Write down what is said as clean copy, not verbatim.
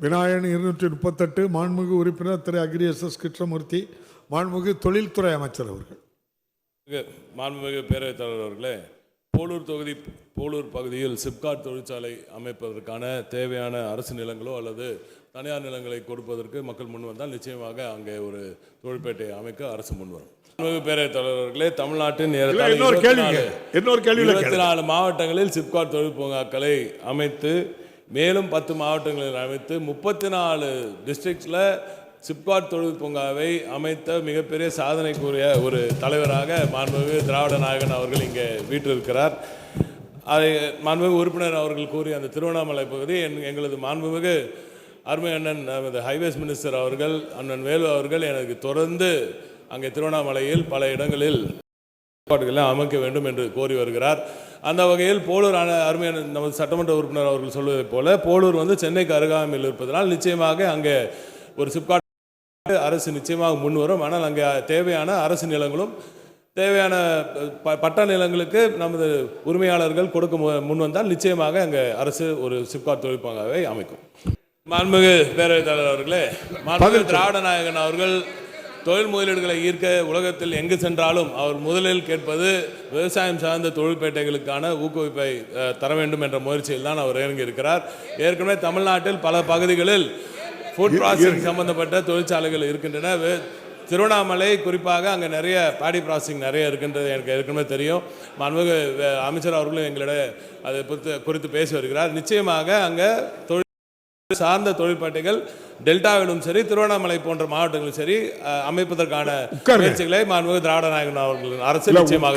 விநாயகன் 238 மாண்புமிகு உறுப்பினர் திரு agri S Krishnamurthy மாண்புமிகு தொழில்துறை அமைச்சர் அவர்கள். மாண்புமிகு பேரவைத் தலைவர் அவர்களே, போலூர் தொகுதி போலூர் பகுதியில் சிப்காட் தொழிற்சாலை அமைப்பதற்கான தேவையான அரசு நிலங்களோ அல்லது தனியார் நிலங்களை கொடுப்பதற்கு மக்கள் முன் வந்தால் நிச்சயமாக அங்கே ஒரு தொழிற்பேட்டை அமைக்க அரசு முன்வரும். மாண்புமிகு பேரவைத் தலைவர் அவர்களே, தமிழ்நாட்டின் 24 மாவட்டங்களில் சிப்காட் தொழில் பூங்காக்களை அமைத்து மேலும் 10 மாவட்டங்களில் அமைத்து 34 டிஸ்ட்ரிக்ட்ஸில் சிப்காட் தொழில் பூங்காவை அமைத்த மிகப்பெரிய சாதனைக்குரிய ஒரு தலைவராக மாண்புமிகு திராவிட நாயகன் அவர்கள் இங்கே வீற்றிருக்கிறார். அதை மாண்புமிகு உறுப்பினர் அவர்கள் கூறிய அந்த திருவண்ணாமலை பகுதி எங்களது மாண்புமிகு அருமை அண்ணன் ஹைவேஸ் மினிஸ்டர் அவர்கள் அண்ணன் வேலு அவர்கள் எனக்கு தொடர்ந்து அங்கே திருவண்ணாமலையில் பல இடங்களில் அமைக்க வேண்டும் என்று கோரி வருகிறார். அந்த வகையில் போலூர் அருமையான நமது சட்டமன்ற உறுப்பினர் அவர்கள் சொல்வதைப் போல போலூர் சென்னைக்கு அருகாமையில் இருப்பதனால் நிச்சயமாக அங்கே ஒரு சிப்காட் அரசு நிச்சயமாக முன்வரும். ஆனால் அங்கே தேவையான அரசு நிலங்களும் தேவையான பட்ட நிலங்களுக்கு நமது உரிமையாளர்கள் கொடுக்க முன் வந்தால் நிச்சயமாக அங்கே அரசு ஒரு சிப்காட் தொழிற்பூங்காவை அமைக்கும். மாண்புமிகு பேரவைத் தலைவர் அவர்களே, மாண்புமிகு திராவிட நாயகன் அவர்கள் தொழில் முதலீடுகளை ஈர்க்க உலகத்தில் எங்கு சென்றாலும் அவர் முதலில் கேட்பது விவசாயம் சார்ந்த தொழிற்பேட்டைகளுக்கான ஊக்குவிப்பை தர வேண்டும் என்ற முயற்சியில் தான் அவர் இறங்கியிருக்கிறார். ஏற்கனவே தமிழ்நாட்டில் பல பகுதிகளில் ஃபுட் ப்ராசஸிங் சம்பந்தப்பட்ட தொழிற்சாலைகள் இருக்கின்றன. திருவண்ணாமலை குறிப்பாக அங்கே நிறைய பாடி ப்ராசஸிங் நிறைய இருக்கின்றது எனக்கு ஏற்கனவே தெரியும். மாண்புமிகு அமைச்சர் அவர்களும் எங்களிடம் அதை குறித்து பேசி வருகிறார். நிச்சயமாக அங்கே தொழில் சார்ந்த தொழிற்பேட்டைகள் டெல்டாவிலும் சரி திருவண்ணாமலை போன்ற மாவட்டங்களும் சரி அமைப்பதற்கான முயற்சிகளை மாண்புமிகு திராவிட நாயகன் அவர்கள் அரசு நிச்சயமாக